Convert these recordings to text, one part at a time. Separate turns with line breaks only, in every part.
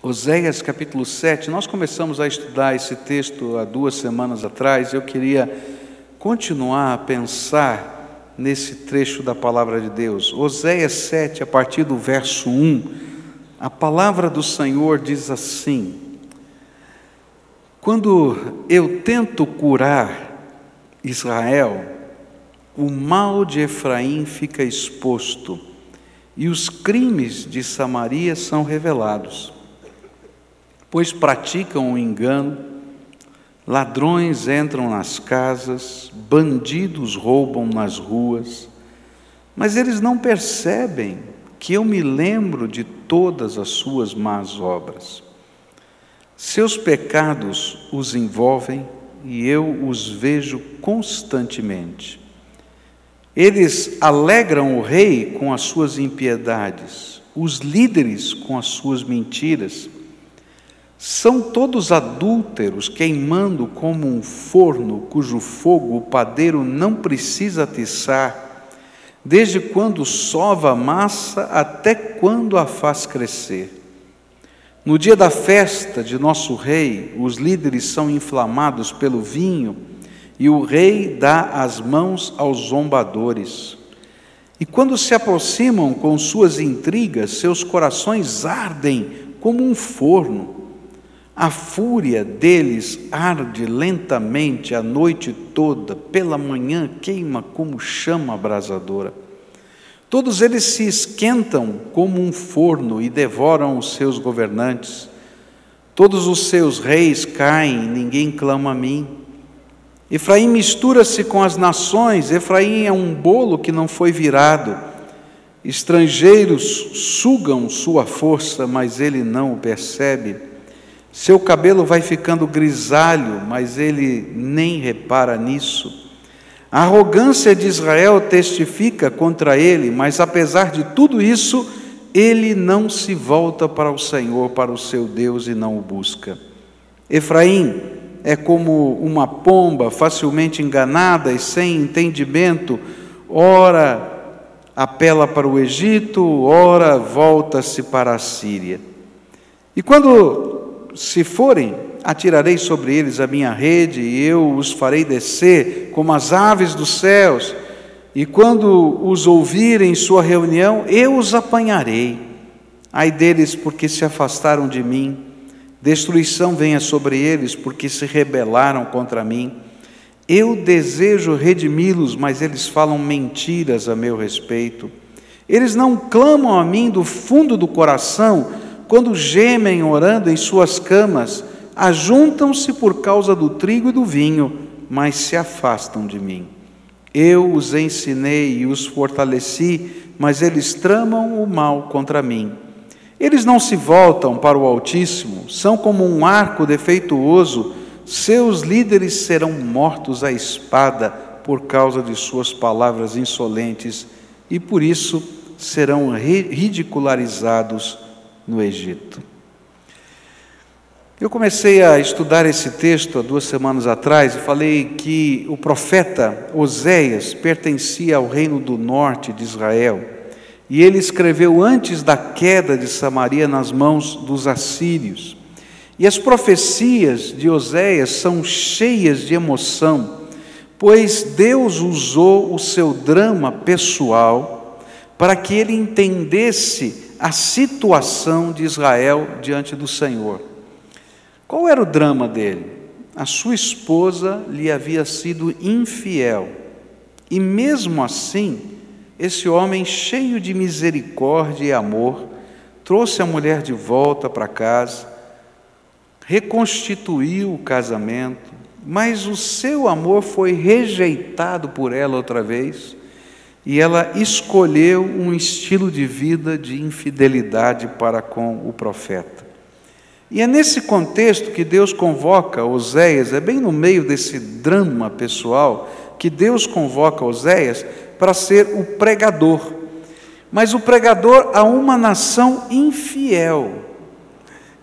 Oséias capítulo 7, nós começamos a estudar esse texto há 2 semanas atrás. Eu queria continuar a pensar nesse trecho da palavra de Deus. Oséias 7, a partir do verso 1, a palavra do Senhor diz assim: quando eu tento curar Israel, o mal de Efraim fica exposto e os crimes de Samaria são revelados. Pois praticam o engano, ladrões entram nas casas, bandidos roubam nas ruas, mas eles não percebem que eu me lembro de todas as suas más obras. Seus pecados os envolvem e eu os vejo constantemente. Eles alegram o rei com as suas impiedades, os líderes com as suas mentiras. São todos adúlteros, queimando como um forno cujo fogo o padeiro não precisa atiçar, desde quando sova a massa até quando a faz crescer. No dia da festa de nosso rei, os líderes são inflamados pelo vinho e o rei dá as mãos aos zombadores. E quando se aproximam com suas intrigas, seus corações ardem como um forno. A fúria deles arde lentamente a noite toda, pela manhã queima como chama abrasadora. Todos eles se esquentam como um forno e devoram os seus governantes. Todos os seus reis caem, ninguém clama a mim. Efraim mistura-se com as nações, Efraim é um bolo que não foi virado. Estrangeiros sugam sua força, mas ele não o percebe. Seu cabelo vai ficando grisalho, mas ele nem repara nisso. A arrogância de Israel testifica contra ele, mas apesar de tudo isso, ele não se volta para o Senhor, para o seu Deus, e não o busca. Efraim é como uma pomba facilmente enganada e sem entendimento, ora apela para o Egito, ora volta-se para a Síria. E quando se forem, atirarei sobre eles a minha rede, e eu os farei descer como as aves dos céus, e quando os ouvirem em sua reunião, eu os apanharei. Ai deles, porque se afastaram de mim, destruição venha sobre eles, porque se rebelaram contra mim. Eu desejo redimi-los, mas eles falam mentiras a meu respeito. Eles não clamam a mim do fundo do coração, quando gemem orando em suas camas, ajuntam-se por causa do trigo e do vinho, mas se afastam de mim. Eu os ensinei e os fortaleci, mas eles tramam o mal contra mim. Eles não se voltam para o Altíssimo, são como um arco defeituoso, seus líderes serão mortos à espada por causa de suas palavras insolentes, e por isso serão ridicularizados no Egito. Eu comecei a estudar esse texto há 2 semanas atrás e falei que o profeta Oséias pertencia ao reino do norte de Israel, e ele escreveu antes da queda de Samaria nas mãos dos assírios. E as profecias de Oséias são cheias de emoção, pois Deus usou o seu drama pessoal para que ele entendesse a situação de Israel diante do Senhor. Qual era o drama dele? A sua esposa lhe havia sido infiel, e mesmo assim, esse homem cheio de misericórdia e amor, trouxe a mulher de volta para casa, reconstituiu o casamento, mas o seu amor foi rejeitado por ela outra vez, e ela escolheu um estilo de vida de infidelidade para com o profeta. E é nesse contexto que Deus convoca Oséias, é bem no meio desse drama pessoal, que Deus convoca Oséias para ser o pregador. Mas o pregador a uma nação infiel,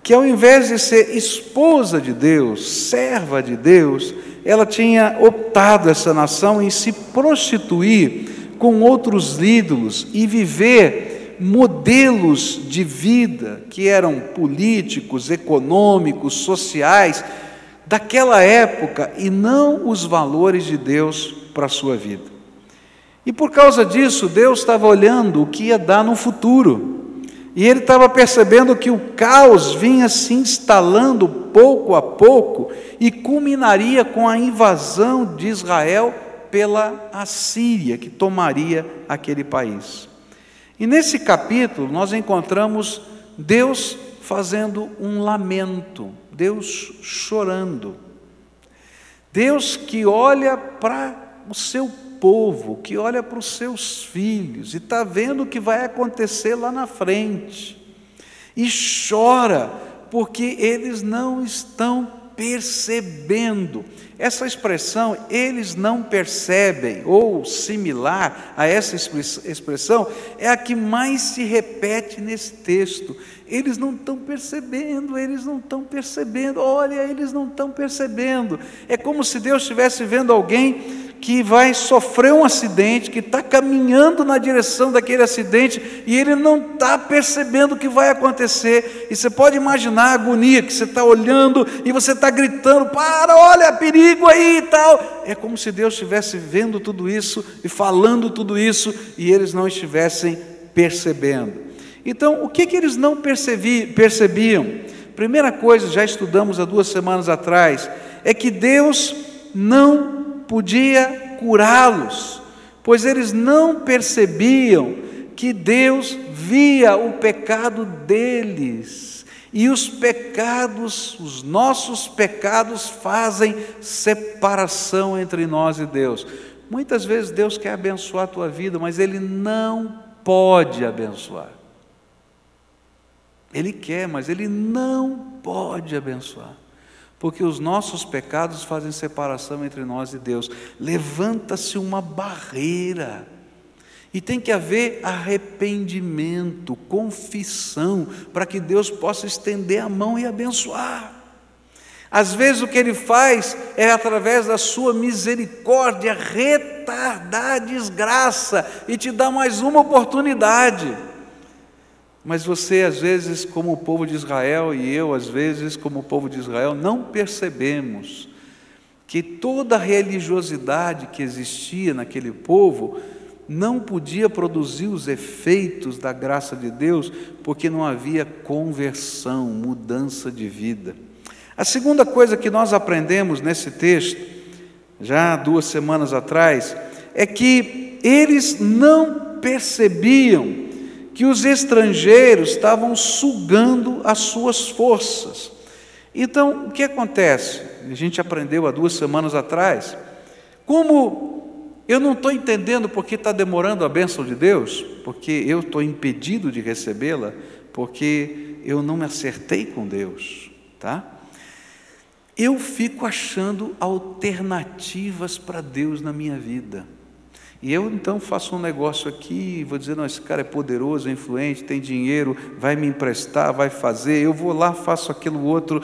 que ao invés de ser esposa de Deus, serva de Deus, ela tinha optado, essa nação, em se prostituir com outros ídolos e viver modelos de vida que eram políticos, econômicos, sociais, daquela época, e não os valores de Deus para a sua vida. E por causa disso, Deus estava olhando o que ia dar no futuro. E Ele estava percebendo que o caos vinha se instalando pouco a pouco e culminaria com a invasão de Israel pela Assíria, que tomaria aquele país. E nesse capítulo nós encontramos Deus fazendo um lamento, Deus chorando. Deus que olha para o seu povo, que olha para os seus filhos e está vendo o que vai acontecer lá na frente e chora porque eles não estão percebendo. Essa expressão, eles não percebem, ou similar a essa expressão, é a que mais se repete nesse texto. Eles não estão percebendo, eles não estão percebendo, olha, eles não estão percebendo. É como se Deus estivesse vendo alguém que vai sofrer um acidente, que está caminhando na direção daquele acidente, e ele não está percebendo o que vai acontecer. E você pode imaginar a agonia, que você está olhando, e você está gritando, para, olha, perigo aí e tal. É como se Deus estivesse vendo tudo isso, e falando tudo isso, e eles não estivessem percebendo. Então, o que eles não percebiam? Primeira coisa, já estudamos há 2 semanas atrás, é que Deus não podia curá-los, pois eles não percebiam que Deus via o pecado deles, e os pecados, os nossos pecados fazem separação entre nós e Deus. Muitas vezes Deus quer abençoar a tua vida, mas Ele não pode abençoar. Ele quer, mas Ele não pode abençoar, porque os nossos pecados fazem separação entre nós e Deus. Levanta-se uma barreira, e tem que haver arrependimento, confissão, para que Deus possa estender a mão e abençoar. Às vezes o que Ele faz é, através da sua misericórdia, retardar a desgraça e te dar mais uma oportunidade. Mas você, às vezes, como o povo de Israel, e eu, às vezes, como o povo de Israel, não percebemos que toda a religiosidade que existia naquele povo não podia produzir os efeitos da graça de Deus, porque não havia conversão, mudança de vida. A segunda coisa que nós aprendemos nesse texto, já 2 semanas atrás, é que eles não percebiam que os estrangeiros estavam sugando as suas forças. Então, o que acontece? A gente aprendeu há 2 semanas atrás, como eu não estou entendendo porque está demorando a bênção de Deus, porque eu estou impedido de recebê-la, porque eu não me acertei com Deus, tá? Eu fico achando alternativas para Deus na minha vida. E eu então faço um negócio aqui, vou dizer, não, esse cara é poderoso, é influente, tem dinheiro, vai me emprestar, vai fazer, eu vou lá, faço aquilo outro,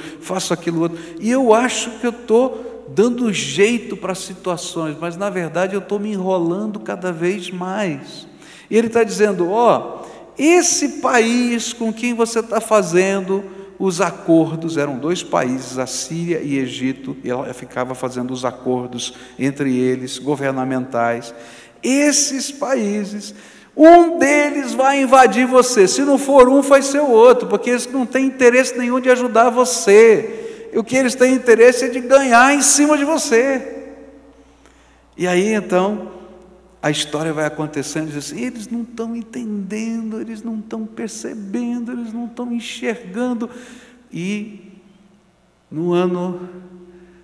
e eu acho que eu estou dando jeito para as situações, mas na verdade eu estou me enrolando cada vez mais. E ele está dizendo, ó, esse país com quem você está fazendo os acordos, eram 2 países, a Síria e Egito, e ela ficava fazendo os acordos entre eles, governamentais. Esses países, um deles vai invadir você, se não for um, vai ser o outro, porque eles não têm interesse nenhum de ajudar você, o que eles têm interesse é de ganhar em cima de você. E aí então, a história vai acontecendo, diz assim, eles não estão entendendo, eles não estão percebendo, eles não estão enxergando, e no ano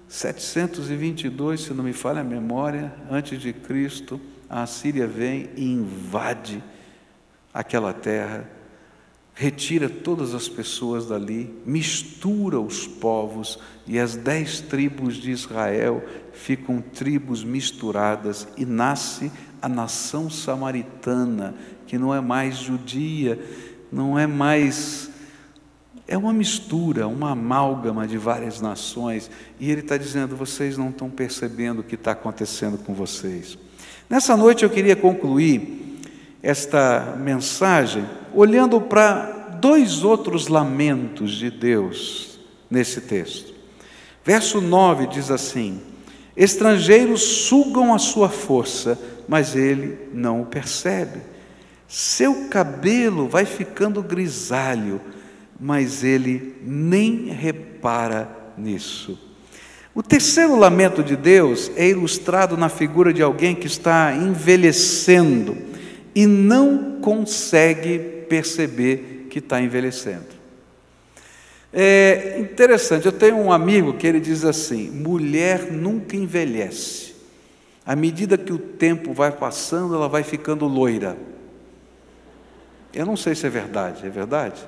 722, se não me falha a memória, antes de Cristo, a Assíria vem e invade aquela terra, retira todas as pessoas dali, mistura os povos, e as 10 tribos de Israel ficam tribos misturadas, e nasce a nação samaritana, que não é mais judia, não é mais... é uma mistura, uma amálgama de várias nações, e ele está dizendo, vocês não estão percebendo o que está acontecendo com vocês. Nessa noite eu queria concluir esta mensagem olhando para dois outros lamentos de Deus nesse texto. Verso 9 diz assim: estrangeiros sugam a sua força, mas ele não o percebe. Seu cabelo vai ficando grisalho, mas ele nem repara nisso. O terceiro lamento de Deus é ilustrado na figura de alguém que está envelhecendo e não consegue perceber que está envelhecendo. É interessante, eu tenho um amigo que ele diz assim: mulher nunca envelhece. À medida que o tempo vai passando, ela vai ficando loira. Eu não sei se é verdade, é verdade?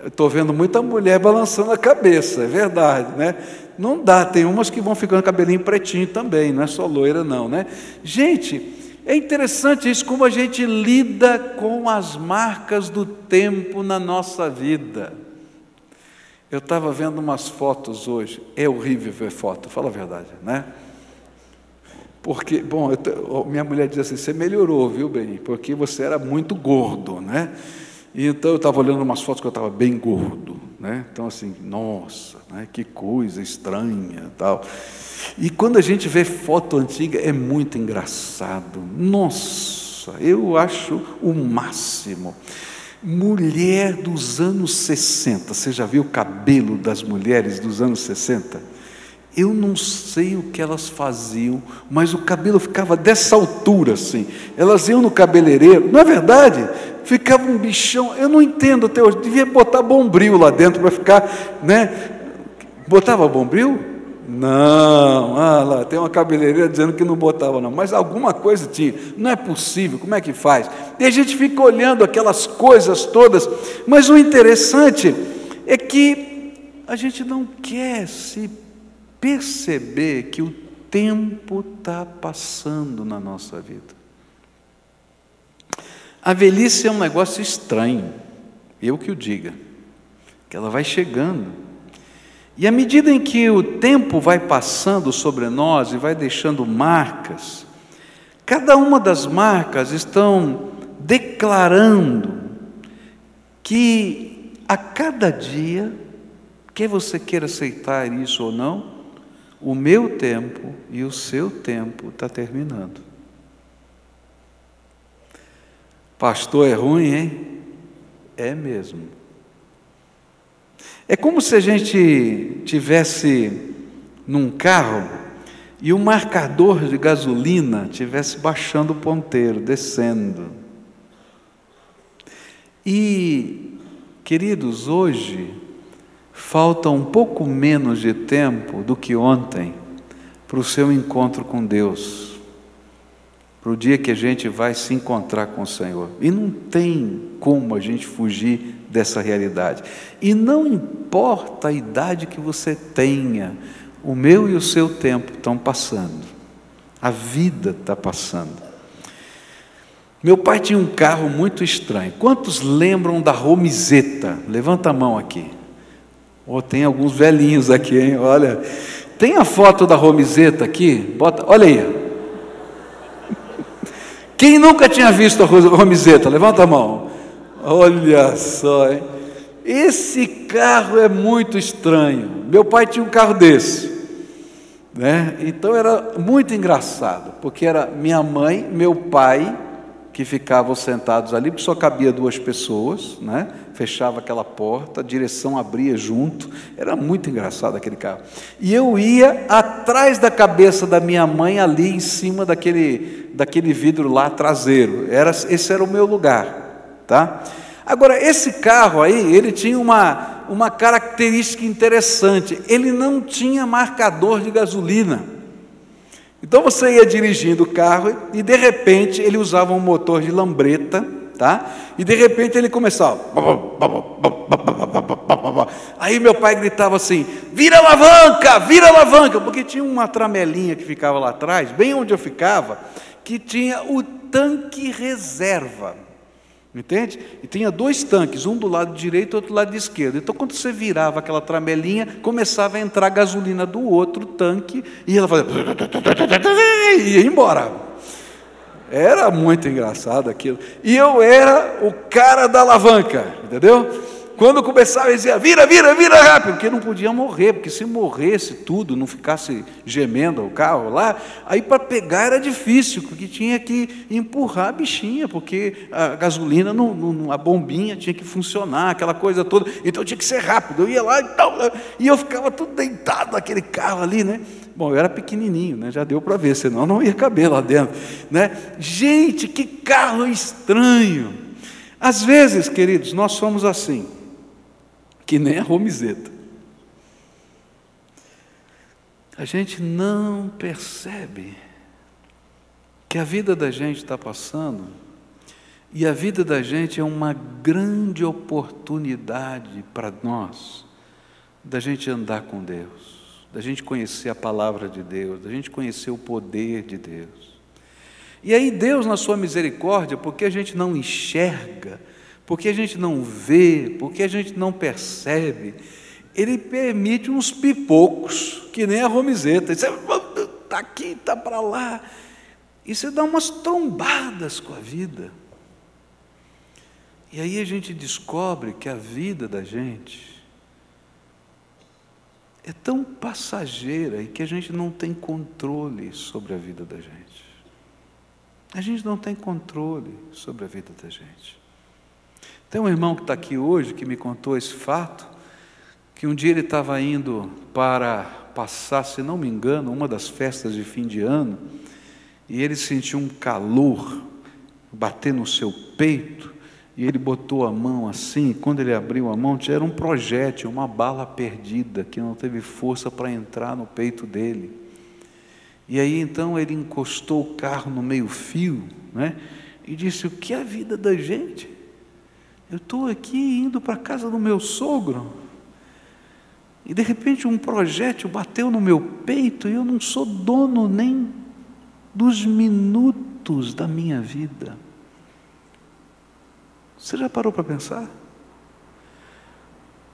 Eu estou vendo muita mulher balançando a cabeça, é verdade, né? Não dá, tem umas que vão ficando cabelinho pretinho também, não é só loira não, né? Gente, é interessante isso, como a gente lida com as marcas do tempo na nossa vida. Eu estava vendo umas fotos hoje, é horrível ver foto, fala a verdade, né? Porque, bom, minha mulher diz assim: você melhorou, viu, bem? Porque você era muito gordo, né? E então eu estava olhando umas fotos que eu estava bem gordo, né? Então assim, nossa, né? Que coisa estranha, tal. E quando a gente vê foto antiga é muito engraçado. Nossa, eu acho o máximo. Mulher dos anos 60, você já viu o cabelo das mulheres dos anos 60? Eu não sei o que elas faziam, mas o cabelo ficava dessa altura assim. Elas iam no cabeleireiro, não é verdade? Ficava um bichão, eu não entendo até hoje, devia botar bombril lá dentro para ficar, né? Botava bombril? Não, lá tem uma cabeleireira dizendo que não botava não, mas alguma coisa tinha, não é possível, como é que faz? E a gente fica olhando aquelas coisas todas, mas o interessante é que a gente não quer se perceber que o tempo está passando na nossa vida. A velhice é um negócio estranho, eu que o diga, que ela vai chegando, e à medida em que o tempo vai passando sobre nós e vai deixando marcas, cada uma das marcas estão declarando que a cada dia, quer você queira aceitar isso ou não, o meu tempo e o seu tempo está terminando. Pastor, é ruim, hein? É mesmo. É como se a gente tivesse num carro e o marcador de gasolina estivesse baixando o ponteiro, descendo. E, queridos, hoje falta um pouco menos de tempo do que ontem para o seu encontro com Deus, para o dia que a gente vai se encontrar com o Senhor. E não tem como a gente fugir dessa realidade. E não importa a idade que você tenha, o meu e o seu tempo estão passando. A vida está passando. Meu pai tinha um carro muito estranho. Quantos lembram da Romizeta? Levanta a mão aqui. Oh, tem alguns velhinhos aqui, hein? Olha, tem a foto da Romizeta aqui? Bota, olha aí. Quem nunca tinha visto a Romizeta? Levanta a mão. Olha só, hein? Esse carro é muito estranho. Meu pai tinha um carro desse, né? Então era muito engraçado, porque era minha mãe, meu pai, que ficavam sentados ali, porque só cabia duas pessoas, né? Fechava aquela porta, a direção abria junto, era muito engraçado aquele carro. E eu ia atrás da cabeça da minha mãe, ali em cima daquele vidro lá traseiro, esse era o meu lugar, tá? Agora, esse carro aí, ele tinha uma característica interessante, ele não tinha marcador de gasolina. Então você ia dirigindo o carro e de repente ele usava um motor de lambreta, tá? E de repente ele começava. Aí meu pai gritava assim: vira a alavanca, porque tinha uma tramelinha que ficava lá atrás, bem onde eu ficava, que tinha o tanque reserva. Entende? E tinha dois tanques, um do lado direito e outro do lado esquerdo. Então, quando você virava aquela tramelinha, começava a entrar gasolina do outro tanque, e ela fazia, e ia embora. Era muito engraçado aquilo. E eu era o cara da alavanca, entendeu? Quando começava, ele dizia, vira rápido, porque não podia morrer, porque se morresse tudo, não ficasse gemendo o carro lá, aí para pegar era difícil, porque tinha que empurrar a bichinha, porque a gasolina, a bombinha tinha que funcionar, aquela coisa toda, então tinha que ser rápido, eu ia lá e tal, e eu ficava tudo deitado naquele carro ali, né? Bom, eu era pequenininho, né? Já deu para ver, senão não ia caber lá dentro, né? Gente, que carro estranho! Às vezes, queridos, nós somos assim, que nem a Romizeta. A gente não percebe que a vida da gente está passando, e a vida da gente é uma grande oportunidade para nós, da gente andar com Deus, da gente conhecer a palavra de Deus, da gente conhecer o poder de Deus. E aí Deus, na sua misericórdia, porque a gente não enxerga, porque a gente não vê, porque a gente não percebe, Ele permite uns pipocos, que nem a Romizeta. Você está aqui, está para lá, e você dá umas trombadas com a vida. E aí a gente descobre que a vida da gente é tão passageira e que a gente não tem controle sobre a vida da gente. A gente não tem controle sobre a vida da gente. Tem um irmão que está aqui hoje que me contou esse fato, que um dia ele estava indo para passar, se não me engano, uma das festas de fim de ano, e ele sentiu um calor bater no seu peito, e ele botou a mão assim, e quando ele abriu a mão, era um projétil, uma bala perdida, que não teve força para entrar no peito dele. E aí então ele encostou o carro no meio-fio, né? E disse, o que é a vida da gente? Eu estou aqui indo para a casa do meu sogro, e de repente um projétil bateu no meu peito, e eu não sou dono nem dos minutos da minha vida. Você já parou para pensar?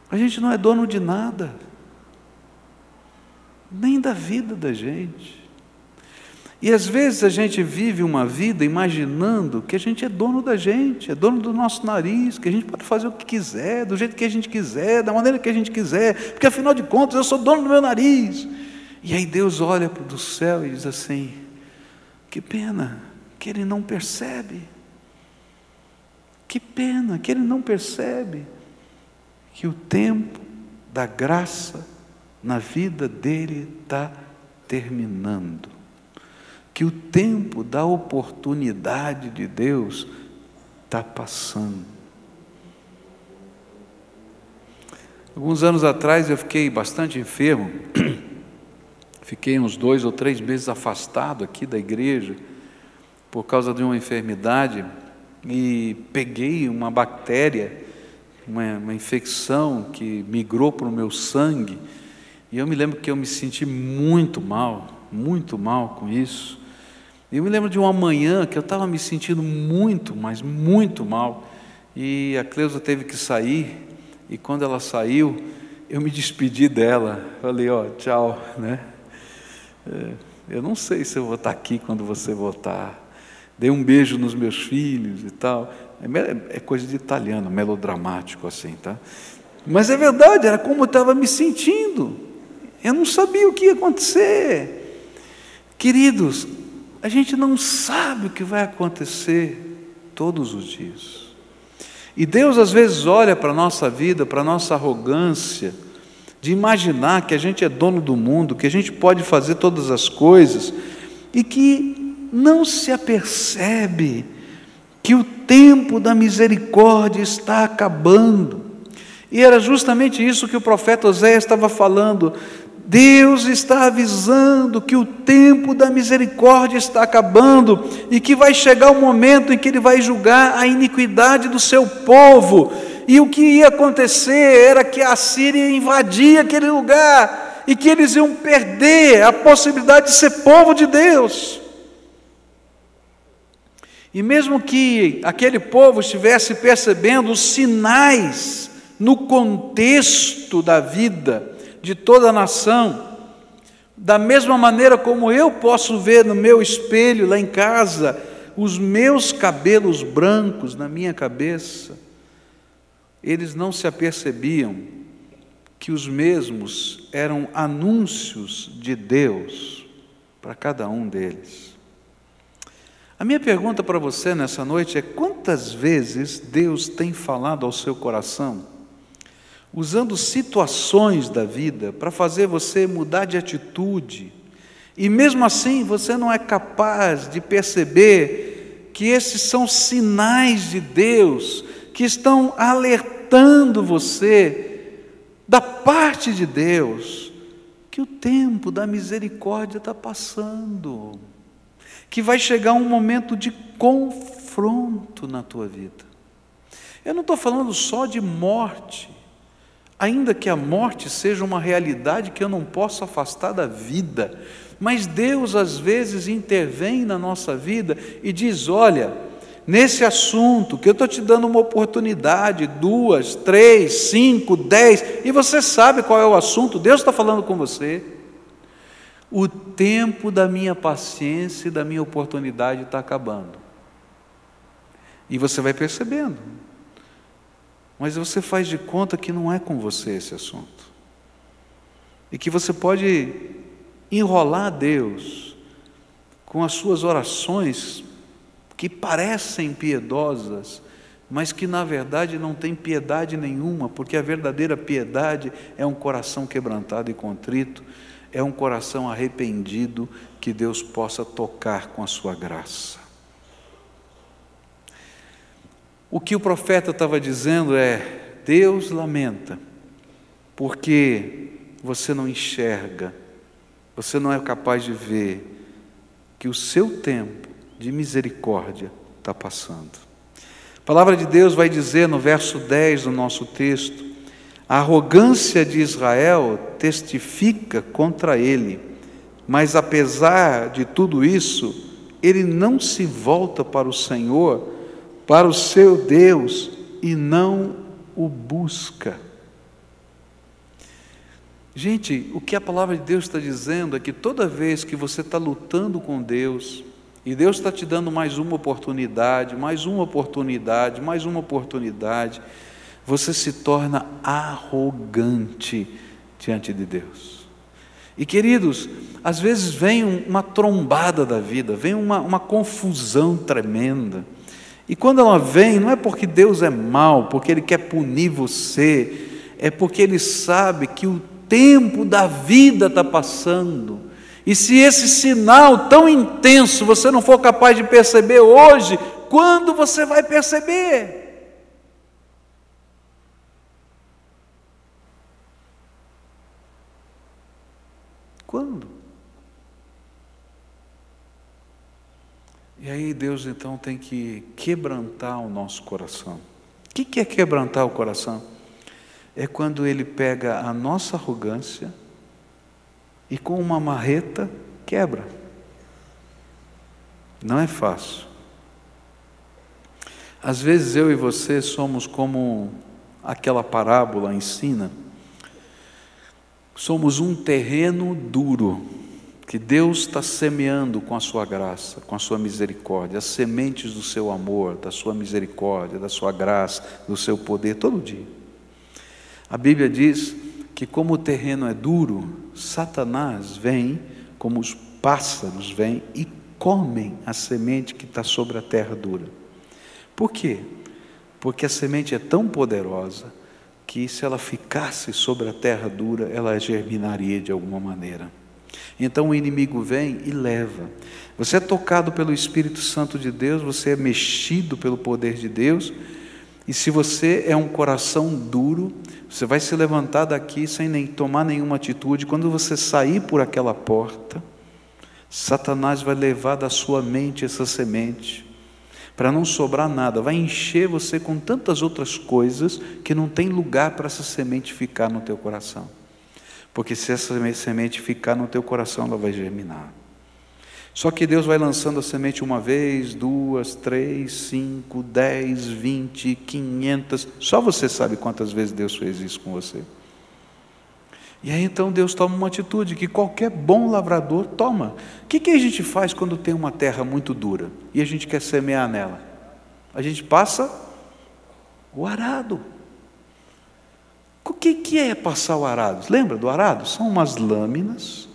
A gente não é dono de nada, nem da vida da gente. E às vezes a gente vive uma vida imaginando que a gente é dono da gente, é dono do nosso nariz, que a gente pode fazer o que quiser, do jeito que a gente quiser, da maneira que a gente quiser, porque afinal de contas eu sou dono do meu nariz. E aí Deus olha do céu e diz assim, que pena que ele não percebe, que pena que ele não percebe que o tempo da graça na vida dele está terminando, que o tempo da oportunidade de Deus está passando. Alguns anos atrás eu fiquei bastante enfermo, fiquei uns 2 ou 3 meses afastado aqui da igreja, por causa de uma enfermidade, e peguei uma bactéria, uma infecção que migrou para o meu sangue, e eu me lembro que eu me senti muito mal com isso. Eu me lembro de uma manhã que eu estava me sentindo muito, mas muito mal, e a Cleusa teve que sair, e quando ela saiu, eu me despedi dela, falei, tchau, né? Eu não sei se eu vou estar aqui quando você voltar. Dei um beijo nos meus filhos e tal, é coisa de italiano, melodramático assim, tá? Mas é verdade, era como eu estava me sentindo, eu não sabia o que ia acontecer. Queridos, a gente não sabe o que vai acontecer todos os dias. E Deus às vezes olha para a nossa vida, para a nossa arrogância, de imaginar que a gente é dono do mundo, que a gente pode fazer todas as coisas, e que não se apercebe que o tempo da misericórdia está acabando. E era justamente isso que o profeta Oséias estava falando. Deus está avisando que o tempo da misericórdia está acabando e que vai chegar o momento em que Ele vai julgar a iniquidade do seu povo. E o que ia acontecer era que a Assíria ia invadir aquele lugar e que eles iam perder a possibilidade de ser povo de Deus. E mesmo que aquele povo estivesse percebendo os sinais no contexto da vida de toda a nação, da mesma maneira como eu posso ver no meu espelho lá em casa os meus cabelos brancos na minha cabeça, eles não se apercebiam que os mesmos eram anúncios de Deus para cada um deles. A minha pergunta para você nessa noite é: quantas vezes Deus tem falado ao seu coração, usando situações da vida para fazer você mudar de atitude, e mesmo assim você não é capaz de perceber que esses são sinais de Deus, que estão alertando você, da parte de Deus, que o tempo da misericórdia está passando, que vai chegar um momento de confronto na tua vida. Eu não estou falando só de morte, ainda que a morte seja uma realidade que eu não posso afastar da vida, mas Deus às vezes intervém na nossa vida e diz: olha, nesse assunto que eu estou te dando uma oportunidade, 2, 3, 5, 10, e você sabe qual é o assunto, Deus está falando com você. O tempo da minha paciência e da minha oportunidade está acabando. E você vai percebendo, mas você faz de conta que não é com você esse assunto, e que você pode enrolar Deus com as suas orações que parecem piedosas, mas que na verdade não tem piedade nenhuma, porque a verdadeira piedade é um coração quebrantado e contrito, é um coração arrependido que Deus possa tocar com a sua graça. O que o profeta estava dizendo é: Deus lamenta, porque você não enxerga, você não é capaz de ver que o seu tempo de misericórdia está passando. A palavra de Deus vai dizer no verso 10 do nosso texto: a arrogância de Israel testifica contra ele, mas apesar de tudo isso, ele não se volta para o Senhor, para o seu Deus, e não o busca. Gente, o que a palavra de Deus está dizendo é que toda vez que você está lutando com Deus, e Deus está te dando mais uma oportunidade, mais uma oportunidade, mais uma oportunidade, você se torna arrogante diante de Deus. E queridos, às vezes vem uma trombada da vida, vem uma confusão tremenda, e quando ela vem, não é porque Deus é mau, porque Ele quer punir você, é porque Ele sabe que o tempo da vida está passando, e se esse sinal tão intenso você não for capaz de perceber hoje, quando você vai perceber? Quando? E aí Deus então tem que quebrantar o nosso coração. O que é quebrantar o coração? É quando Ele pega a nossa arrogância e com uma marreta quebra. Não é fácil. Às vezes eu e você somos como aquela parábola ensina. Somos um terreno duro, que Deus está semeando com a sua graça, com a sua misericórdia, as sementes do seu amor, da sua misericórdia, da sua graça, do seu poder, todo dia. A Bíblia diz que como o terreno é duro, Satanás vem, como os pássaros vêm e comem a semente que está sobre a terra dura. Por quê? Porque a semente é tão poderosa que se ela ficasse sobre a terra dura, ela germinaria de alguma maneira. Então o inimigo vem e leva. Você é tocado pelo Espírito Santo de Deus, você é mexido pelo poder de Deus, e se você é um coração duro, você vai se levantar daqui sem nem tomar nenhuma atitude. Quando você sair por aquela porta, Satanás vai levar da sua mente essa semente, para não sobrar nada, vai encher você com tantas outras coisas, que não tem lugar para essa semente ficar no teu coração. Porque se essa semente ficar no teu coração, ela vai germinar. Só que Deus vai lançando a semente uma vez, 2, 3, 5, 10, 20, 500. Só você sabe quantas vezes Deus fez isso com você. E aí então Deus toma uma atitude que qualquer bom lavrador toma. O que a gente faz quando tem uma terra muito dura e a gente quer semear nela? A gente passa o arado. O que é passar o arado? Lembra do arado? São umas lâminas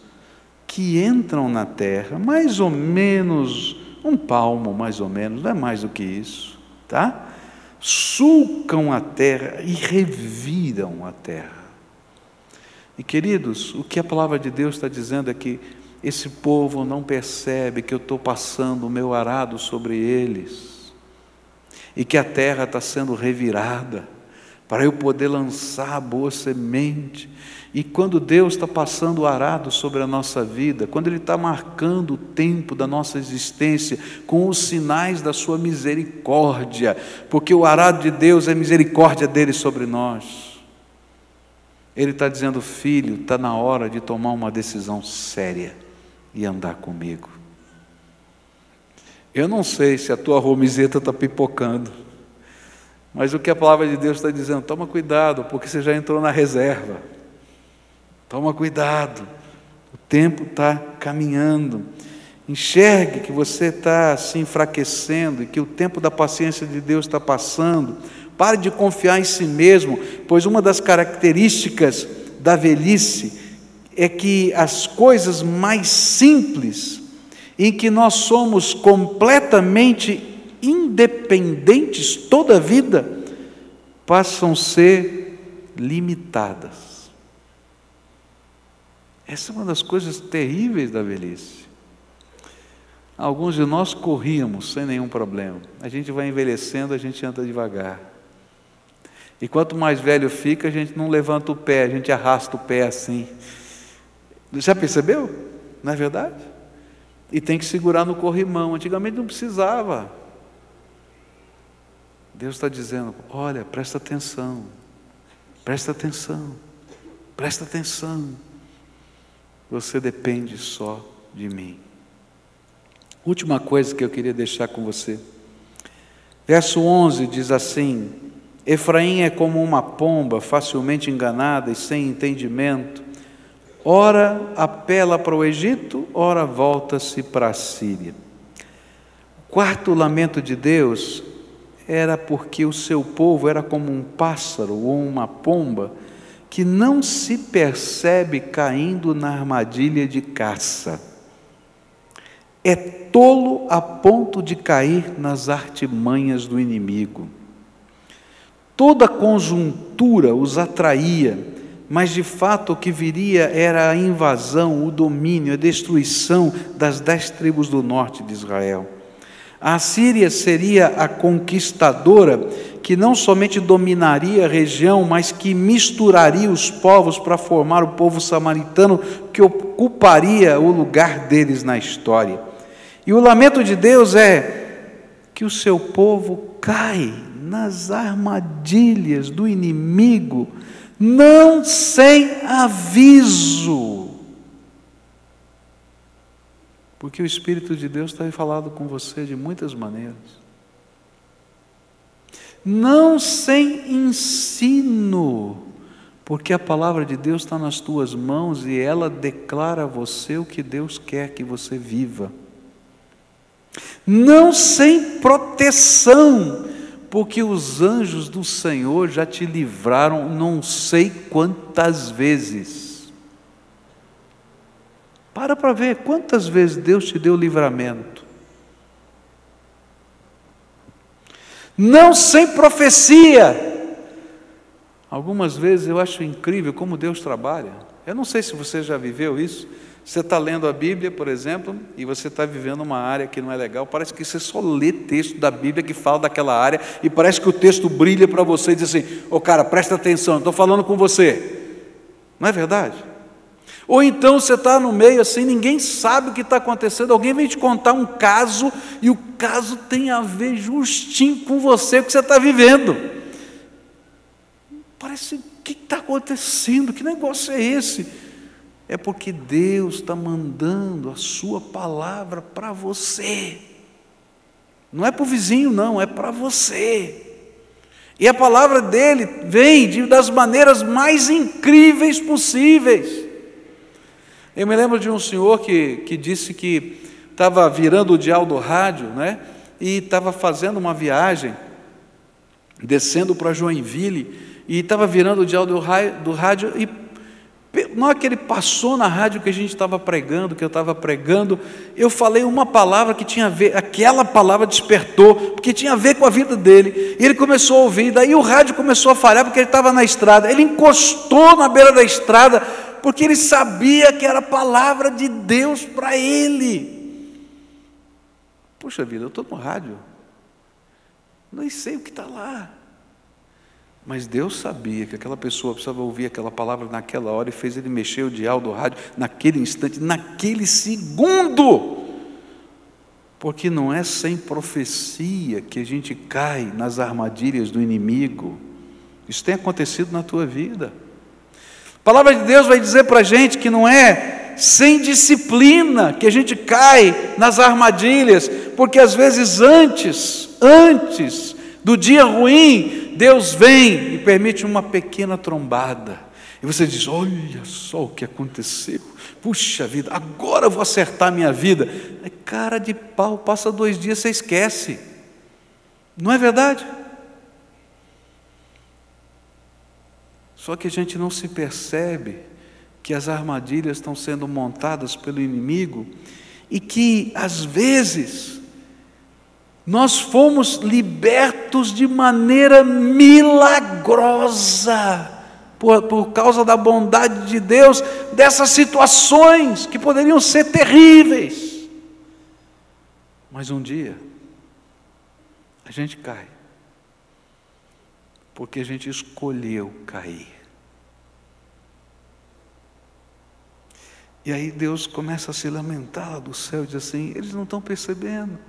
que entram na terra, mais ou menos um palmo, mais ou menos, não é mais do que isso, tá? Sulcam a terra e reviram a terra. E queridos, o que a palavra de Deus está dizendo é que esse povo não percebe que eu estou passando o meu arado sobre eles, e que a terra está sendo revirada, para eu poder lançar a boa semente. E quando Deus está passando o arado sobre a nossa vida, quando Ele está marcando o tempo da nossa existência com os sinais da sua misericórdia, porque o arado de Deus é a misericórdia dele sobre nós, Ele está dizendo: filho, está na hora de tomar uma decisão séria e andar comigo. Eu não sei se a tua romizeta está pipocando, mas o que a palavra de Deus está dizendo: toma cuidado, porque você já entrou na reserva. Toma cuidado, o tempo está caminhando. Enxergue que você está se enfraquecendo e que o tempo da paciência de Deus está passando. Pare de confiar em si mesmo, pois uma das características da velhice é que as coisas mais simples, em que nós somos completamente independentes toda a vida, passam a ser limitadas. Essa é uma das coisas terríveis da velhice. Alguns de nós corríamos sem nenhum problema. A gente vai envelhecendo, a gente anda devagar. E quanto mais velho fica, a gente não levanta o pé, a gente arrasta o pé assim. Já percebeu? Não é verdade? E tem que segurar no corrimão. Antigamente não precisava. Deus está dizendo: olha, presta atenção, presta atenção, presta atenção. Você depende só de mim. Última coisa que eu queria deixar com você. Verso 11 diz assim: Efraim é como uma pomba, facilmente enganada e sem entendimento. Ora apela para o Egito, ora volta-se para a Síria. O quarto lamento de Deus era porque o seu povo era como um pássaro ou uma pomba que não se percebe caindo na armadilha de caça. É tolo a ponto de cair nas artimanhas do inimigo. Toda conjuntura os atraía, mas de fato o que viria era a invasão, o domínio, a destruição das 10 tribos do norte de Israel. A Assíria seria a conquistadora que não somente dominaria a região, mas que misturaria os povos para formar o povo samaritano que ocuparia o lugar deles na história. E o lamento de Deus é que o seu povo cai nas armadilhas do inimigo, não sem aviso. Porque o Espírito de Deus tem falado com você de muitas maneiras. Não sem ensino, porque a palavra de Deus está nas tuas mãos e ela declara a você o que Deus quer que você viva. Não sem proteção, porque os anjos do Senhor já te livraram não sei quantas vezes. Para ver quantas vezes Deus te deu livramento. Não sem profecia. Algumas vezes eu acho incrível como Deus trabalha. Eu não sei se você já viveu isso. Você está lendo a Bíblia, por exemplo, e você está vivendo uma área que não é legal. Parece que você só lê texto da Bíblia que fala daquela área, e parece que o texto brilha para você e diz assim: ô cara, presta atenção, eu estou falando com você. Não é verdade? Ou então você está no meio assim, ninguém sabe o que está acontecendo, alguém vem te contar um caso, e o caso tem a ver justinho com você, o que você está vivendo. Parece, o que está acontecendo? Que negócio é esse? É porque Deus está mandando a sua palavra para você. Não é para o vizinho não, é para você. E a palavra dele vem das maneiras mais incríveis possíveis. Eu me lembro de um senhor que disse que estava virando o dial do rádio, né? E estava fazendo uma viagem, descendo para Joinville, e estava virando o dial do rádio, e na hora que ele passou na rádio que a gente estava pregando, que eu estava pregando, eu falei uma palavra que tinha a ver, aquela palavra despertou, porque tinha a ver com a vida dele, e ele começou a ouvir, daí o rádio começou a falhar, porque ele estava na estrada, ele encostou na beira da estrada, porque ele sabia que era a palavra de Deus para ele. Puxa vida, eu estou no rádio, não sei o que está lá. Mas Deus sabia que aquela pessoa precisava ouvir aquela palavra naquela hora e fez ele mexer o dial do rádio naquele instante, naquele segundo. Porque não é sem profecia que a gente cai nas armadilhas do inimigo. Isso tem acontecido na tua vida. A palavra de Deus vai dizer para a gente que não é sem disciplina que a gente cai nas armadilhas, porque às vezes antes do dia ruim, Deus vem e permite uma pequena trombada, e você diz: olha só o que aconteceu, puxa vida, agora eu vou acertar a minha vida. É cara de pau, passa 2 dias, você esquece, não é verdade? Só que a gente não se percebe que as armadilhas estão sendo montadas pelo inimigo, e que às vezes nós fomos libertos de maneira milagrosa, por causa da bondade de Deus, dessas situações que poderiam ser terríveis. Mas um dia, a gente cai, porque a gente escolheu cair. E aí Deus começa a se lamentar lá do céu e diz assim: eles não estão percebendo.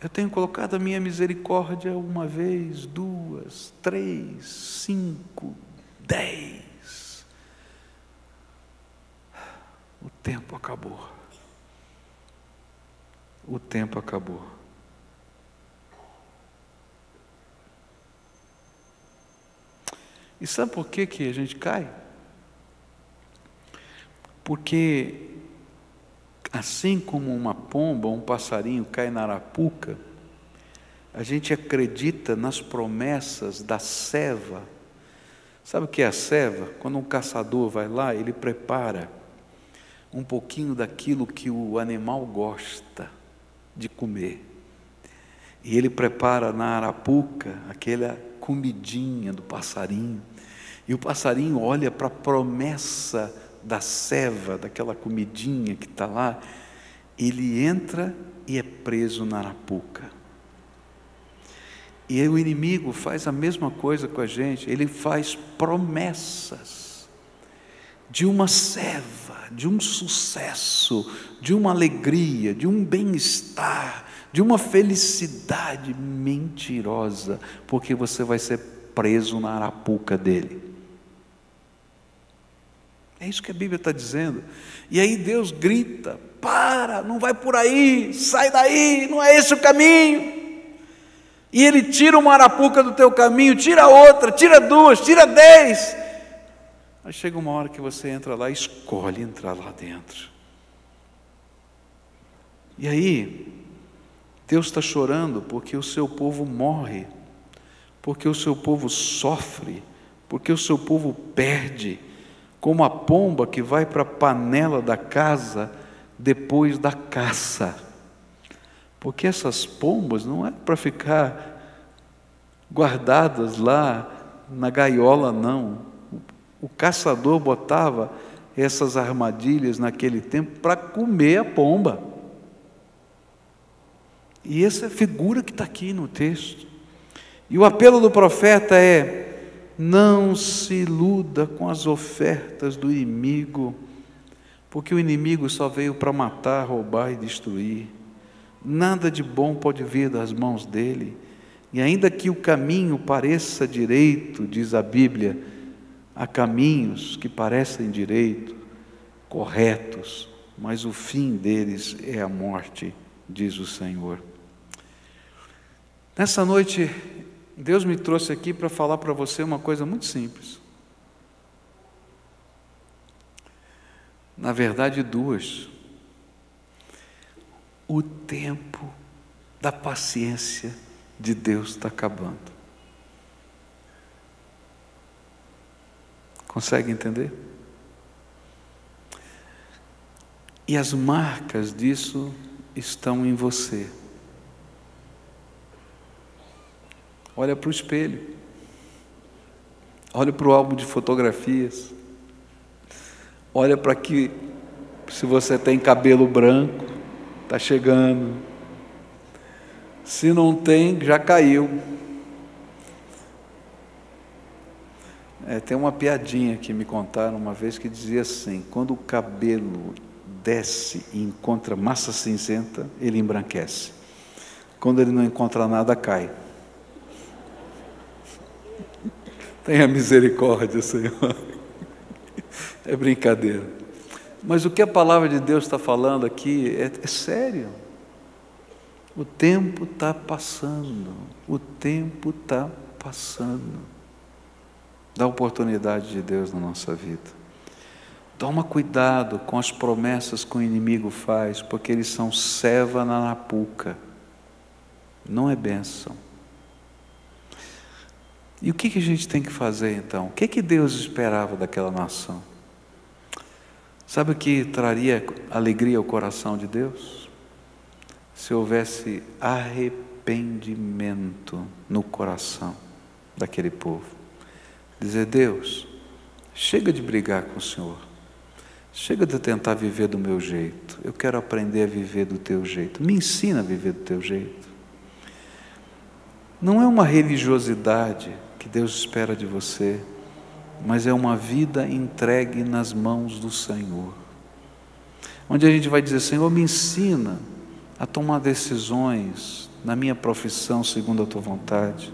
Eu tenho colocado a minha misericórdia 1 vez, 2, 3, 5, 10. O tempo acabou. O tempo acabou. E sabe por que a gente cai? Porque assim como uma pomba, um passarinho cai na arapuca, a gente acredita nas promessas da ceva. Sabe o que é a ceva? Quando um caçador vai lá, ele prepara um pouquinho daquilo que o animal gosta de comer. E ele prepara na arapuca aquela comidinha do passarinho. E o passarinho olha para a promessa da ceva, daquela comidinha que está lá, ele entra e é preso na arapuca. E aí o inimigo faz a mesma coisa com a gente, ele faz promessas de uma ceva, de um sucesso, de uma alegria, de um bem-estar, de uma felicidade mentirosa, porque você vai ser preso na arapuca dele. É isso que a Bíblia está dizendo. E aí Deus grita: para, não vai por aí, sai daí, não é esse o caminho. E Ele tira uma arapuca do teu caminho, tira outra, tira 2, tira 10. Aí chega uma hora que você entra lá e escolhe entrar lá dentro. E aí Deus está chorando porque o seu povo morre, porque o seu povo sofre, porque o seu povo perde, como a pomba que vai para a panela da casa depois da caça. Porque essas pombas não é para ficar guardadas lá na gaiola, não. O caçador botava essas armadilhas naquele tempo para comer a pomba. E essa é a figura que está aqui no texto. E o apelo do profeta é: não se iluda com as ofertas do inimigo, porque o inimigo só veio para matar, roubar e destruir. Nada de bom pode vir das mãos dele. E ainda que o caminho pareça direito, diz a Bíblia, há caminhos que parecem direito, corretos, mas o fim deles é a morte, diz o Senhor. Nessa noite Deus me trouxe aqui para falar para você uma coisa muito simples. Na verdade, duas. O tempo da paciência de Deus está acabando. Consegue entender? E as marcas disso estão em você. Olha para o espelho. Olha para o álbum de fotografias. Olha para aqui, se você tem cabelo branco, está chegando. Se não tem, já caiu. Tem uma piadinha que me contaram uma vez que dizia assim: quando o cabelo desce e encontra massa cinzenta, ele embranquece. Quando ele não encontra nada, cai. Tenha misericórdia, Senhor. É brincadeira. Mas o que a palavra de Deus está falando aqui é sério. O tempo está passando. O tempo está passando. Dá oportunidade de Deus na nossa vida. Toma cuidado com as promessas que o inimigo faz, porque eles são ceva na arapuca. Não é bênção. E o que a gente tem que fazer então? O que Deus esperava daquela nação? Sabe o que traria alegria ao coração de Deus? Se houvesse arrependimento no coração daquele povo. Dizer: Deus, chega de brigar com o Senhor. Chega de tentar viver do meu jeito. Eu quero aprender a viver do teu jeito. Me ensina a viver do teu jeito. Não é uma religiosidade que Deus espera de você, mas é uma vida entregue nas mãos do Senhor. Onde a gente vai dizer: Senhor, me ensina a tomar decisões na minha profissão segundo a tua vontade.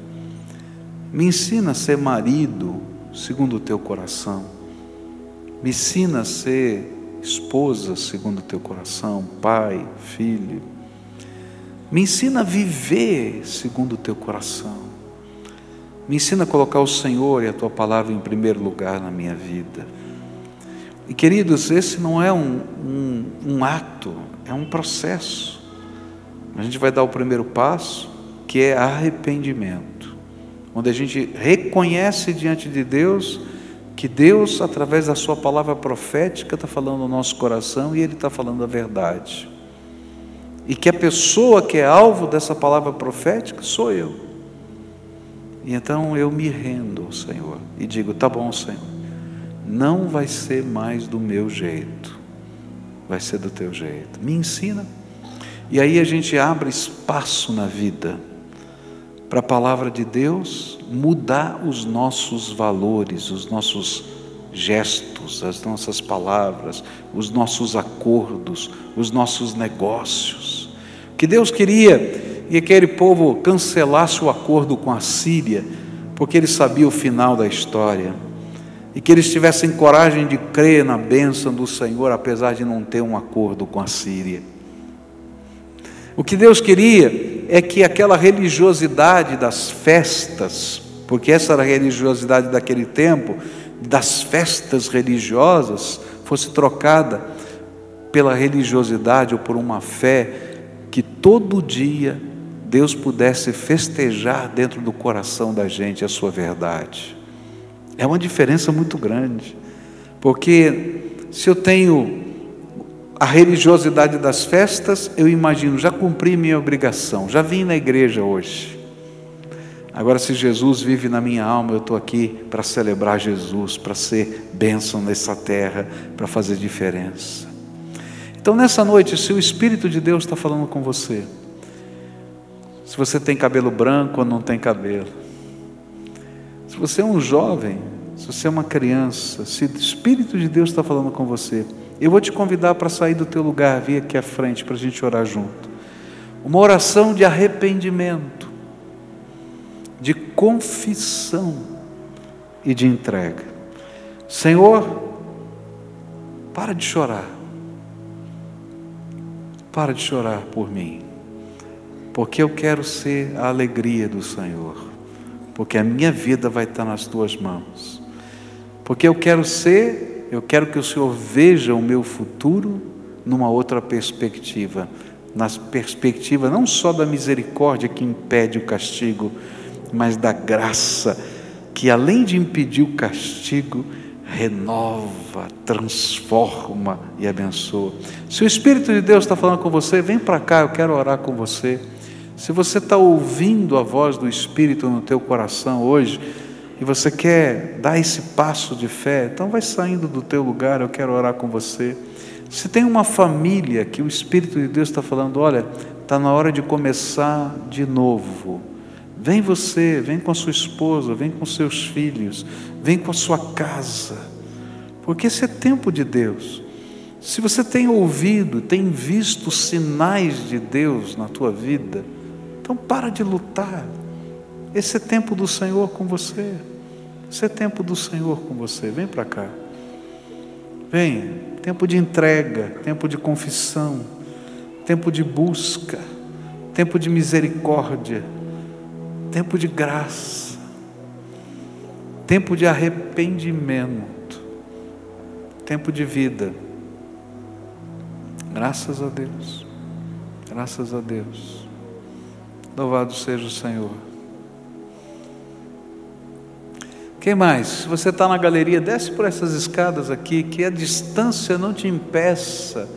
Me ensina a ser marido segundo o teu coração. Me ensina a ser esposa segundo o teu coração, pai, filho. Me ensina a viver segundo o teu coração. Me ensina a colocar o Senhor e a tua palavra em primeiro lugar na minha vida. E queridos, esse não é um ato, é um processo. A gente vai dar o primeiro passo, que é arrependimento. Onde a gente reconhece diante de Deus que Deus, através da sua palavra profética, está falando no nosso coração e Ele está falando a verdade. E que a pessoa que é alvo dessa palavra profética sou eu. E então eu me rendo ao Senhor e digo: tá bom, Senhor, não vai ser mais do meu jeito, vai ser do teu jeito. Me ensina. E aí a gente abre espaço na vida para a palavra de Deus mudar os nossos valores, os nossos gestos, as nossas palavras, os nossos acordos, os nossos negócios. O que Deus queria que aquele povo cancelasse o acordo com a Síria, porque ele sabia o final da história, e que eles tivessem coragem de crer na bênção do Senhor, apesar de não ter um acordo com a Síria. O que Deus queria é que aquela religiosidade das festas, porque essa era a religiosidade daquele tempo, das festas religiosas, fosse trocada pela religiosidade ou por uma fé que todo dia Deus pudesse festejar dentro do coração da gente a sua verdade. É uma diferença muito grande, porque se eu tenho a religiosidade das festas, eu imagino: já cumpri minha obrigação, já vim na igreja hoje. Agora, se Jesus vive na minha alma, eu estou aqui para celebrar Jesus, para ser bênção nessa terra, para fazer diferença. Então, nessa noite, se o Espírito de Deus está falando com você, se você tem cabelo branco ou não tem cabelo, se você é um jovem, se você é uma criança, se o Espírito de Deus está falando com você, eu vou te convidar para sair do teu lugar, vir aqui à frente para a gente orar junto. Uma oração de arrependimento, de confissão e de entrega. Senhor, para de chorar. Para de chorar por mim, porque eu quero ser a alegria do Senhor. porque a minha vida vai estar nas tuas mãos. Porque eu quero que o Senhor veja o meu futuro numa outra perspectiva, na perspectiva não só da misericórdia que impede o castigo, mas da graça que, além de impedir o castigo, renova, transforma e abençoa. Se o Espírito de Deus está falando com você, vem para cá, eu quero orar com você. Se você está ouvindo a voz do Espírito no teu coração hoje, e você quer dar esse passo de fé, então vai saindo do teu lugar, eu quero orar com você. Se tem uma família que o Espírito de Deus está falando, olha, está na hora de começar de novo, vem você, vem com a sua esposa, vem com seus filhos, vem com a sua casa, porque esse é tempo de Deus. Se você tem ouvido, tem visto sinais de Deus na tua vida, então para de lutar. Esse é tempo do Senhor com você. Esse é tempo do Senhor com você. Vem para cá. Vem. Tempo de entrega, tempo de confissão, tempo de busca, tempo de misericórdia, tempo de graça, tempo de arrependimento, tempo de vida. Graças a Deus. Graças a Deus. Louvado seja o Senhor. Quem mais? Se você está na galeria, desce por essas escadas aqui, que a distância não te impeça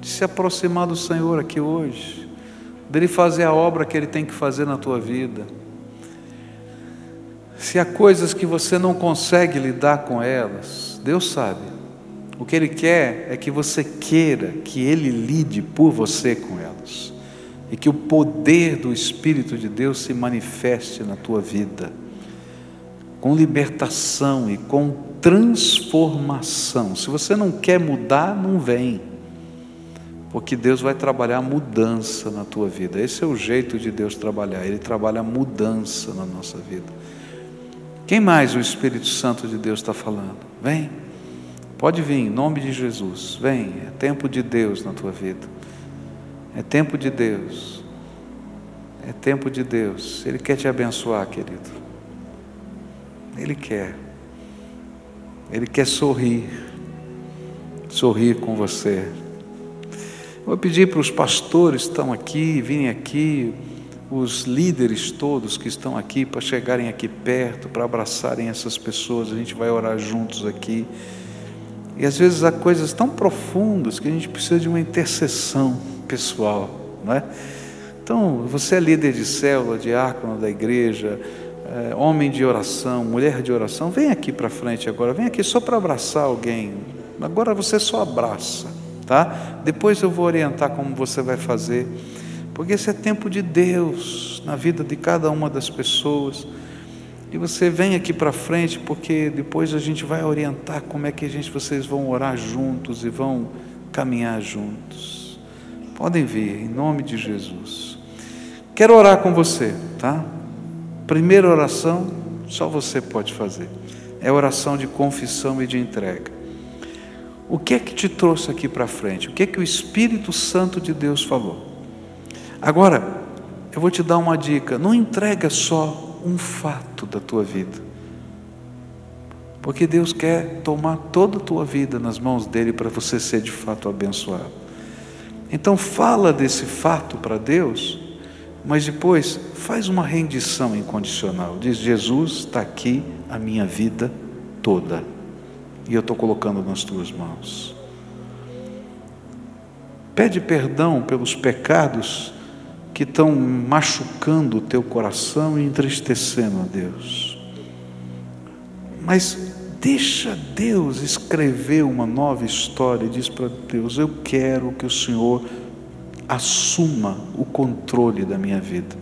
de se aproximar do Senhor aqui hoje, dele fazer a obra que Ele tem que fazer na tua vida. Se há coisas que você não consegue lidar com elas, Deus sabe. O que Ele quer é que você queira que Ele lide por você com elas, e que o poder do Espírito de Deus se manifeste na tua vida, com libertação e com transformação. Se você não quer mudar, não vem, porque Deus vai trabalhar mudança na tua vida. Esse é o jeito de Deus trabalhar, Ele trabalha mudança na nossa vida. Quem mais o Espírito Santo de Deus está falando? Vem, pode vir, em nome de Jesus, vem, é tempo de Deus na tua vida, é tempo de Deus, é tempo de Deus. Ele quer te abençoar, querido. Ele quer sorrir com você. Vou pedir para os pastores que estão aqui, virem aqui, os líderes todos que estão aqui, para chegarem aqui perto, para abraçarem essas pessoas. A gente vai orar juntos aqui. E às vezes há coisas tão profundas que a gente precisa de uma intercessão pessoal, não é? Então, você é líder de célula, diácono da igreja, homem de oração, mulher de oração, vem aqui para frente agora, vem aqui só para abraçar alguém. Agora você só abraça, tá? Depois eu vou orientar como você vai fazer, porque esse é tempo de Deus na vida de cada uma das pessoas. E você vem aqui para frente, porque depois a gente vai orientar como é que vocês vão orar juntos e vão caminhar juntos. Podem vir, em nome de Jesus. Quero orar com você, tá? Primeira oração, só você pode fazer. É oração de confissão e de entrega. O que é que te trouxe aqui para frente? O que é que o Espírito Santo de Deus falou? Agora, eu vou te dar uma dica. Não entrega só um fato da tua vida, porque Deus quer tomar toda a tua vida nas mãos dEle para você ser de fato abençoado. Então fala desse fato para Deus, mas depois faz uma rendição incondicional. Diz: Jesus, está aqui a minha vida toda, e eu estou colocando nas tuas mãos. Pede perdão pelos pecados que estão machucando o teu coração e entristecendo a Deus. Mas deixa Deus escrever uma nova história. Diz para Deus: eu quero que o Senhor assuma o controle da minha vida,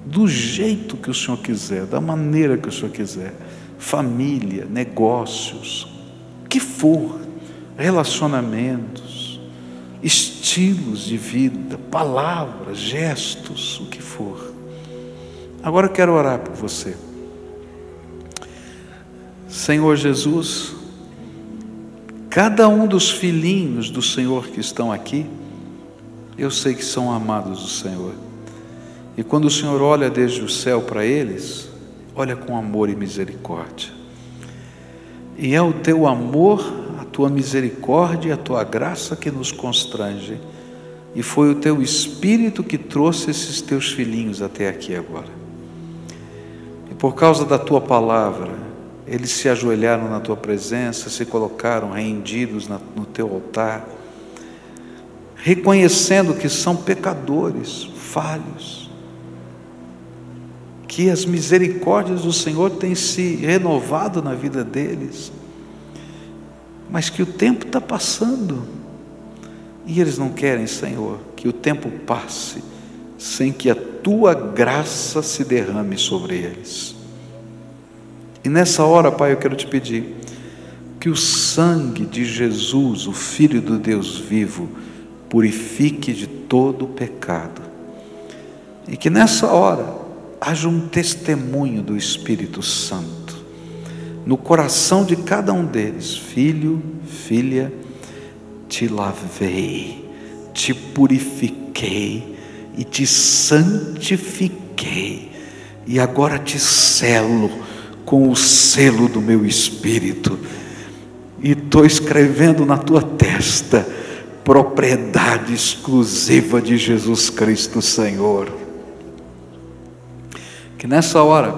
do jeito que o Senhor quiser, da maneira que o Senhor quiser. Família, negócios, o que for, relacionamentos, estilos de vida, palavras, gestos, o que for. Agora eu quero orar por você. Senhor Jesus, cada um dos filhinhos do Senhor que estão aqui, eu sei que são amados do Senhor. E quando o Senhor olha desde o céu para eles, olha com amor e misericórdia. E é o teu amor, a tua misericórdia e a tua graça que nos constrange. E foi o teu Espírito que trouxe esses teus filhinhos até aqui agora. E por causa da tua palavra, eles se ajoelharam na tua presença, se colocaram rendidos no teu altar, reconhecendo que são pecadores, falhos, que as misericórdias do Senhor têm se renovado na vida deles, mas que o tempo está passando, e eles não querem, Senhor, que o tempo passe sem que a tua graça se derrame sobre eles. E nessa hora, Pai, eu quero te pedir que o sangue de Jesus, o Filho do Deus vivo, purifique de todo o pecado, e que nessa hora haja um testemunho do Espírito Santo no coração de cada um deles. Filho, filha, te lavei, te purifiquei e te santifiquei, e agora te selo com o selo do meu Espírito, e estou escrevendo na tua testa propriedade exclusiva de Jesus Cristo, Senhor. Que nessa hora,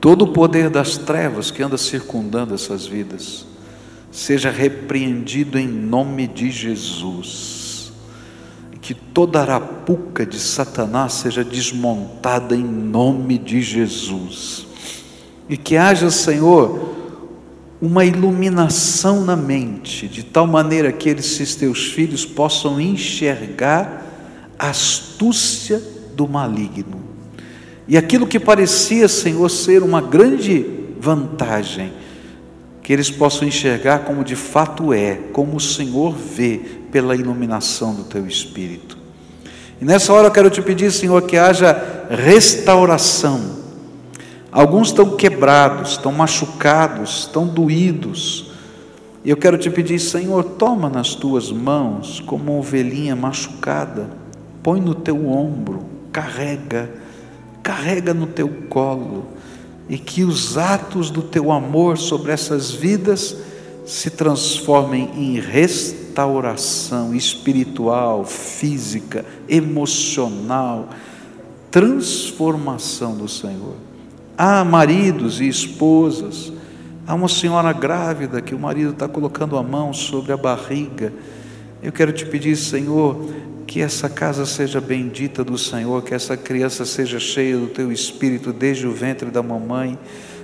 todo o poder das trevas que anda circundando essas vidas, seja repreendido em nome de Jesus. E que toda arapuca de Satanás seja desmontada em nome de Jesus. E que haja, Senhor, uma iluminação na mente, de tal maneira que esses teus filhos possam enxergar a astúcia do maligno. E aquilo que parecia, Senhor, ser uma grande vantagem, que eles possam enxergar como de fato é, como o Senhor vê pela iluminação do teu Espírito. E nessa hora eu quero te pedir, Senhor, que haja restauração. Alguns estão quebrados, estão machucados, estão doídos. E eu quero te pedir, Senhor, toma nas tuas mãos como uma ovelhinha machucada, põe no teu ombro, carrega no teu colo, e que os atos do teu amor sobre essas vidas se transformem em restauração espiritual, física, emocional, transformação do Senhor. Há maridos e esposas, há uma senhora grávida que o marido está colocando a mão sobre a barriga. Eu quero te pedir, Senhor, que essa casa seja bendita do Senhor, que essa criança seja cheia do teu Espírito desde o ventre da mamãe.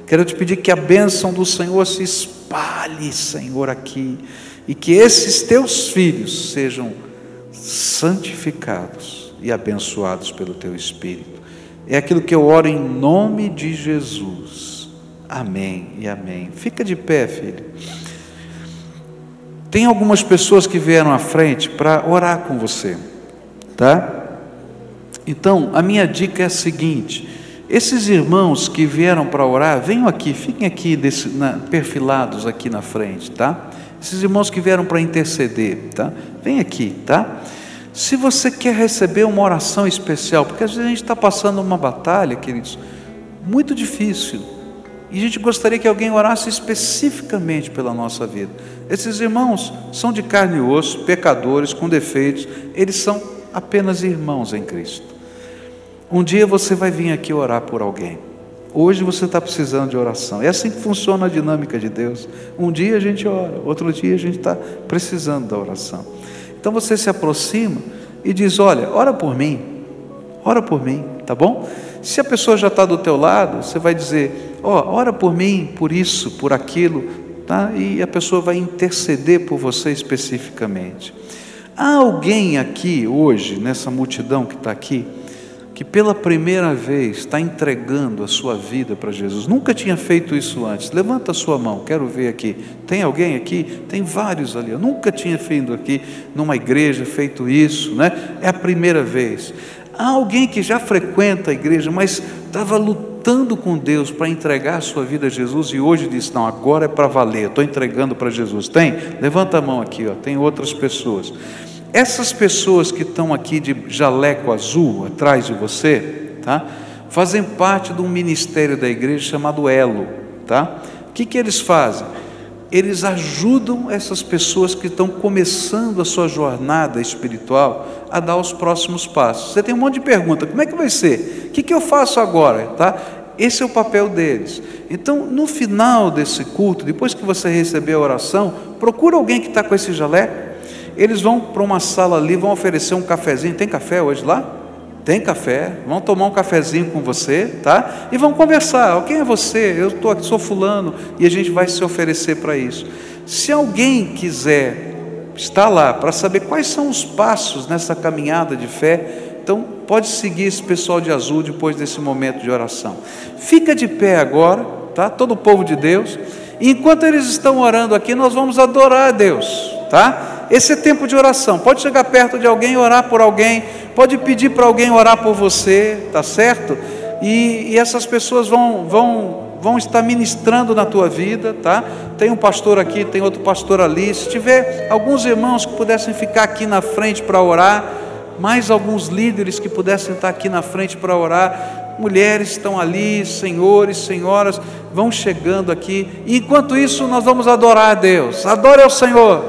Quero te pedir que a bênção do Senhor se espalhe, Senhor, aqui, e que esses teus filhos sejam santificados e abençoados pelo teu Espírito. É aquilo que eu oro em nome de Jesus. Amém e amém. Fica de pé, filho. Tem algumas pessoas que vieram à frente para orar com você, tá? Então, a minha dica é a seguinte: esses irmãos que vieram para orar, venham aqui, fiquem aqui perfilados aqui na frente, tá? Esses irmãos que vieram para interceder, tá? Vem aqui, tá? Se você quer receber uma oração especial, porque às vezes a gente está passando uma batalha, queridos, muito difícil, e a gente gostaria que alguém orasse especificamente pela nossa vida. Esses irmãos são de carne e osso, pecadores, com defeitos, eles são apenas irmãos em Cristo. Um dia você vai vir aqui orar por alguém. Hoje você está precisando de oração. É assim que funciona a dinâmica de Deus. Um dia a gente ora, outro dia a gente está precisando da oração. Então você se aproxima e diz: olha, ora por mim, tá bom? Se a pessoa já está do teu lado, você vai dizer: ora por mim, por isso, por aquilo, tá? E a pessoa vai interceder por você especificamente. Há alguém aqui hoje, nessa multidão que está aqui, que pela primeira vez está entregando a sua vida para Jesus, nunca tinha feito isso antes? Levanta a sua mão, quero ver aqui. Tem alguém aqui? Tem vários ali. Eu nunca tinha feito aqui numa igreja, feito isso, né? É a primeira vez. Há alguém que já frequenta a igreja, mas estava lutando com Deus para entregar a sua vida a Jesus, e hoje disse: não, agora é para valer, estou entregando para Jesus. Tem? Levanta a mão aqui, ó. Tem outras pessoas. Essas pessoas que estão aqui de jaleco azul atrás de você, tá? fazem parte de um ministério da igreja chamado Elo, tá? O que eles fazem? Eles ajudam essas pessoas que estão começando a sua jornada espiritual a dar os próximos passos. Você tem um monte de pergunta, como é que vai ser? O que eu faço agora? Tá? Esse é o papel deles. Então, no final desse culto, depois que você receber a oração, procura alguém que está com esse jaleco. Eles vão para uma sala ali, vão oferecer um cafezinho. Tem café hoje lá? Tem café, vão tomar um cafezinho com você, tá? E vão conversar. Quem é você? Eu estou aqui, sou fulano, e a gente vai se oferecer para isso. Se alguém quiser estar lá para saber quais são os passos nessa caminhada de fé, então pode seguir esse pessoal de azul depois desse momento de oração. Fica de pé agora, tá? Todo o povo de Deus. E enquanto eles estão orando aqui, nós vamos adorar a Deus, tá? Esse é tempo de oração. Pode chegar perto de alguém e orar por alguém. Pode pedir para alguém orar por você, tá certo? E essas pessoas vão estar ministrando na tua vida, tá? Tem um pastor aqui, tem outro pastor ali. Se tiver alguns irmãos que pudessem ficar aqui na frente para orar, mais alguns líderes que pudessem estar aqui na frente para orar, mulheres estão ali, senhores, senhoras, vão chegando aqui. E enquanto isso, nós vamos adorar a Deus. Adore ao Senhor,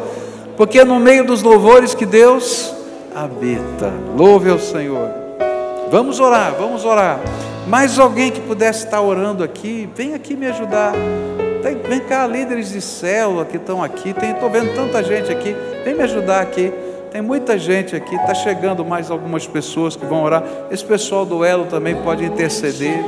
porque é no meio dos louvores que Deus habita. Louve ao Senhor. Vamos orar, vamos orar. Mais alguém que pudesse estar orando aqui, vem aqui me ajudar. Vem cá, líderes de célula que estão aqui. Estou vendo tanta gente aqui. Vem me ajudar aqui. Tem muita gente aqui. Está chegando mais algumas pessoas que vão orar. Esse pessoal do Elo também pode interceder.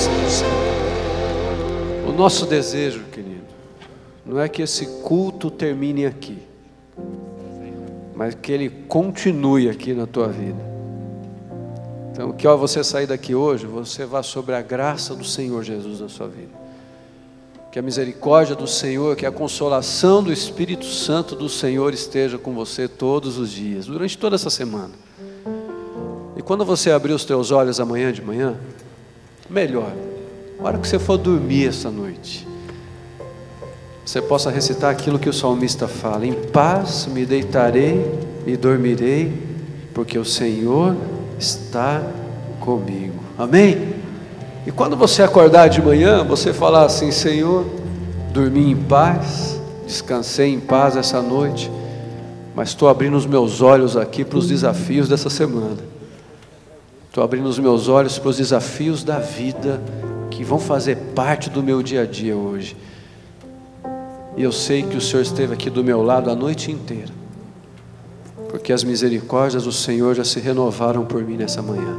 graça do Senhor. O nosso desejo, querido, não é que esse culto termine aqui, mas que ele continue aqui na tua vida. Então, que ao você sair daqui hoje, você vá sobre a graça do Senhor Jesus na sua vida. Que a misericórdia do Senhor, que a consolação do Espírito Santo do Senhor esteja com você todos os dias, durante toda essa semana. E quando você abrir os teus olhos amanhã de manhã, melhor, na hora que você for dormir essa noite, você possa recitar aquilo que o salmista fala: em paz me deitarei e dormirei, porque o Senhor está comigo. Amém? E quando você acordar de manhã, você falar assim: Senhor, dormi em paz, descansei em paz essa noite, mas estou abrindo os meus olhos aqui para os desafios dessa semana. Estou abrindo os meus olhos para os desafios da vida que vão fazer parte do meu dia a dia hoje. E eu sei que o Senhor esteve aqui do meu lado a noite inteira, porque as misericórdias do Senhor já se renovaram por mim nessa manhã.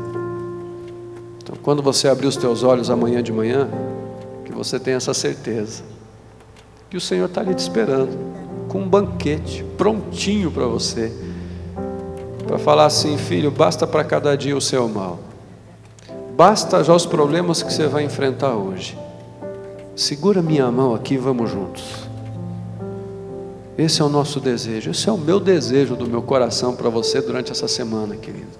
Então, quando você abrir os teus olhos amanhã de manhã, que você tenha essa certeza que o Senhor está ali te esperando, com um banquete prontinho para você, para falar assim: filho, basta para cada dia o seu mal, basta já os problemas que você vai enfrentar hoje, segura minha mão aqui e vamos juntos. Esse é o nosso desejo, esse é o meu desejo do meu coração para você durante essa semana, querido.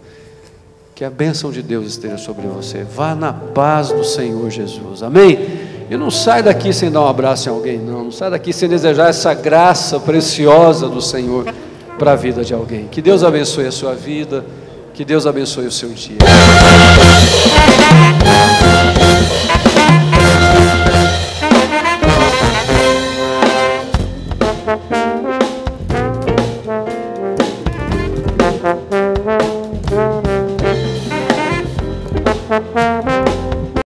Que a bênção de Deus esteja sobre você. Vá na paz do Senhor Jesus, amém? E não sai daqui sem dar um abraço em alguém, não sai daqui sem desejar essa graça preciosa do Senhor para a vida de alguém. Que Deus abençoe a sua vida, que Deus abençoe o seu dia.